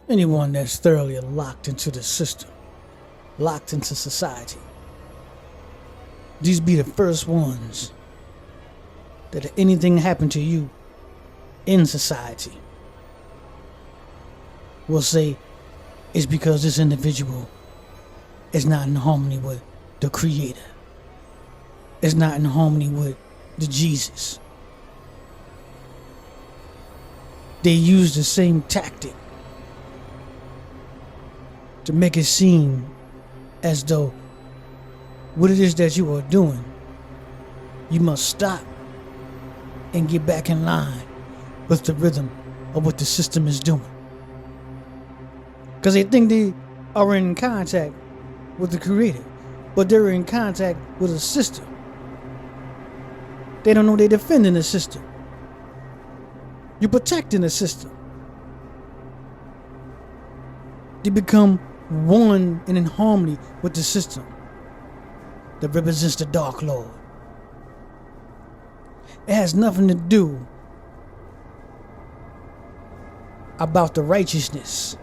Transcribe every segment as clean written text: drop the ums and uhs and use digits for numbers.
Anyone that's thoroughly locked into the system, locked into society, these be the first ones that if anything happened to you in society will say it's because this individual is not in harmony with the Creator. It's not in harmony with the Jesus. They use the same tactic to make it seem as though what it is that you are doing, you must stop and get back in line with the rhythm of what the system is doing. Because they think they are in contact with the Creator, but they're in contact with a system. They don't know they're defending the system. You're protecting the system. They become one and in harmony with the system that represents the Dark Lord. It has nothing to do about the righteousness,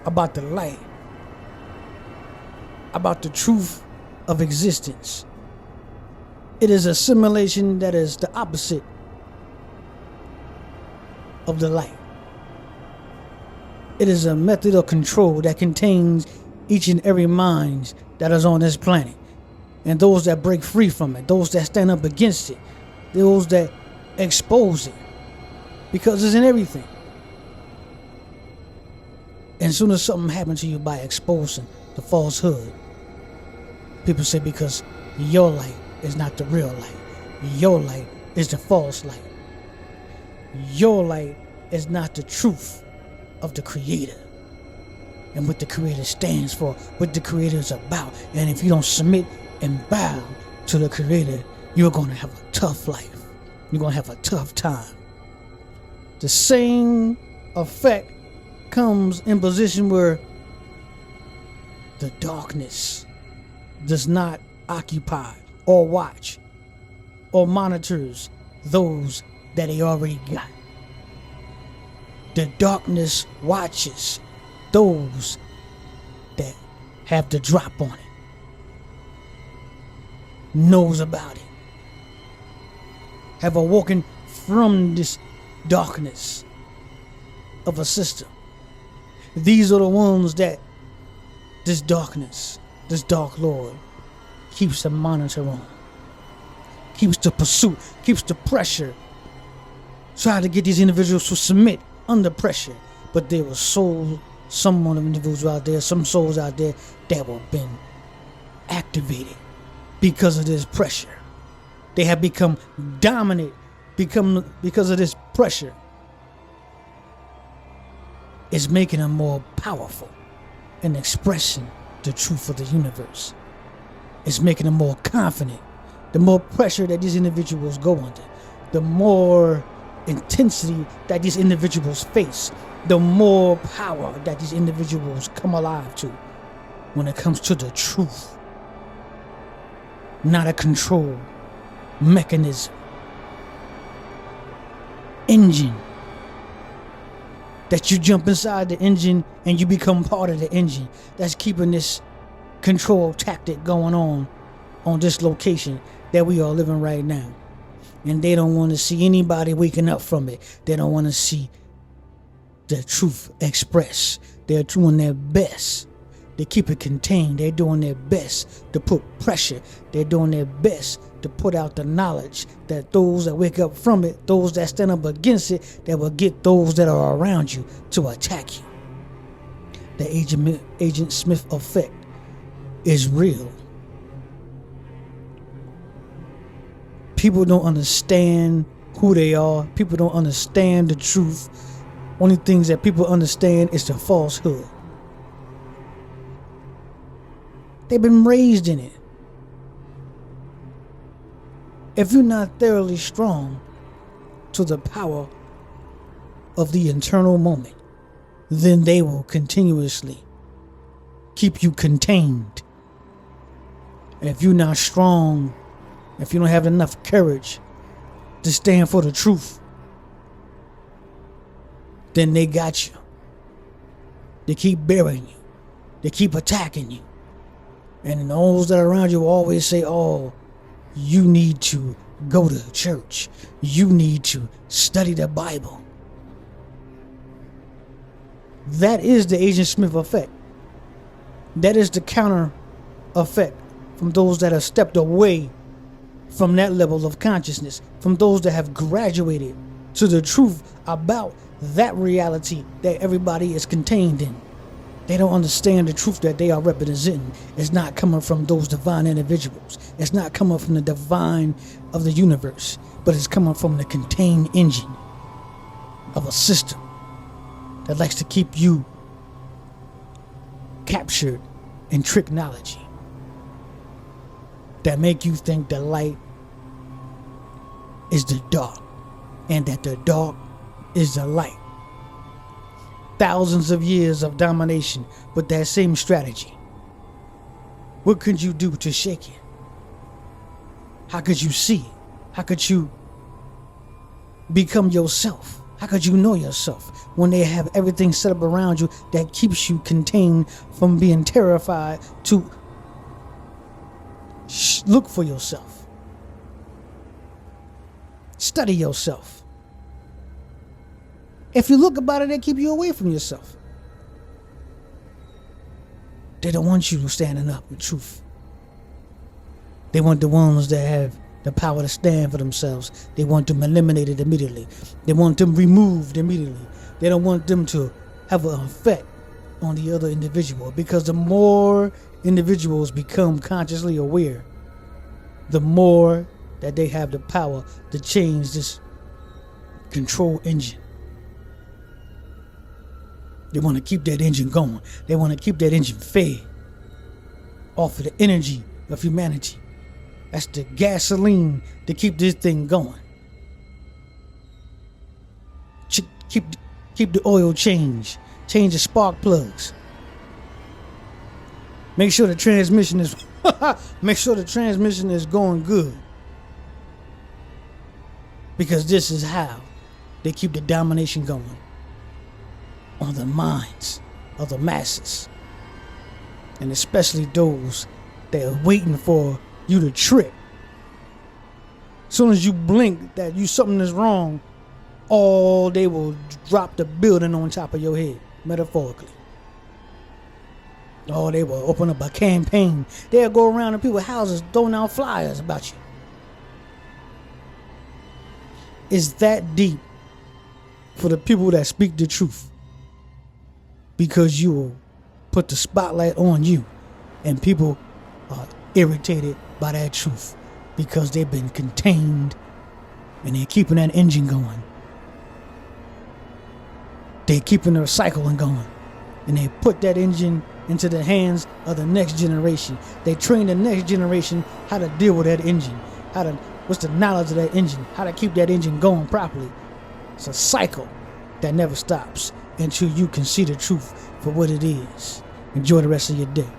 about the light, about the truth of existence. It is a simulation that is the opposite of the light. It is a method of control that contains each and every mind that is on this planet, and those that break free from it, those that stand up against it, those that expose it, because it's in everything. And as soon as something happens to you by exposing the falsehood, people say because your light is not the real light. Your light is the false light. Your light is not the truth of the Creator and what the Creator stands for, what the Creator is about. And if you don't submit and bow to the Creator, you're going to have a tough life. You're going to have a tough time. The same effect comes in position where the darkness does not occupy or watch or monitors those that they already got. The darkness watches those that have the drop on it, knows about it, have awoken from this darkness of a system. These are the ones that this darkness, this Dark Lord, keeps the monitor on, keeps the pursuit, keeps the pressure, try to get these individuals to submit under pressure. But there was some individuals out there, some souls out there that were been activated because of this pressure. They have become dominant because of this pressure. It's making them more powerful in expressing the truth of the universe. It's making them more confident. The more pressure that these individuals go under, the more intensity that these individuals face, the more power that these individuals come alive to when it comes to the truth. Not a control mechanism, engine, that you jump inside the engine and you become part of the engine that's keeping this control tactic going on this location that we are living right now. And they don't want to see anybody waking up from it. They don't want to see the truth expressed. They're doing their best to keep it contained. They're doing their best to put pressure. They're doing their best to put out the knowledge that those that wake up from it, those that stand up against it, that will get those that are around you to attack you. The Agent Smith effect is real. People don't understand who they are. People don't understand the truth. Only things that people understand is the falsehood. They've been raised in it. If you're not thoroughly strong to the power of the internal moment, then they will continuously keep you contained. And if you're not strong, if you don't have enough courage to stand for the truth, then they got you. They keep burying you. They keep attacking you. And those that are around you always say, oh, you need to go to church. You need to study the Bible. That is the Agent Smith effect. That is the counter effect from those that have stepped away from that level of consciousness, from those that have graduated to the truth about that reality that everybody is contained in. They don't understand the truth that they are representing. It's not coming from those divine individuals. It's not coming from the divine of the universe, but it's coming from the contained engine of a system that likes to keep you captured in tricknology, that make you think the light is the dark and that the dark is the light. Thousands of years of domination with that same strategy. What could you do to shake it? How could you see it? How could you become yourself? How could you know yourself when they have everything set up around you that keeps you contained from being terrified to look for yourself? Study yourself. If you look about it, they keep you away from yourself. They don't want you standing up with truth. They want the ones that have the power to stand for themselves. They want them eliminated immediately. They want them removed immediately. They don't want them to have an effect on the other individual, because the more individuals become consciously aware, the more that they have the power to change this control engine. They want to keep that engine going. They want to keep that engine fed off of the energy of humanity. That's the gasoline to keep this thing going. Keep the oil change. Change the spark plugs. Make sure the transmission is going good. Because this is how they keep the domination going on the minds of the masses, and especially those that are waiting for you to trip. As soon as you blink that something is wrong, they will drop the building on top of your head, metaphorically. They will open up a campaign. They'll go around to people's houses throwing out flyers about you. It's that deep for the people that speak the truth, because you will put the spotlight on you, and people are irritated by that truth because they've been contained and they're keeping that engine going. They're keeping the cycling going, and they put that engine into the hands of the next generation. They train the next generation how to deal with that engine, what's the knowledge of that engine, how to keep that engine going properly. It's a cycle that never stops until you can see the truth for what it is. Enjoy the rest of your day.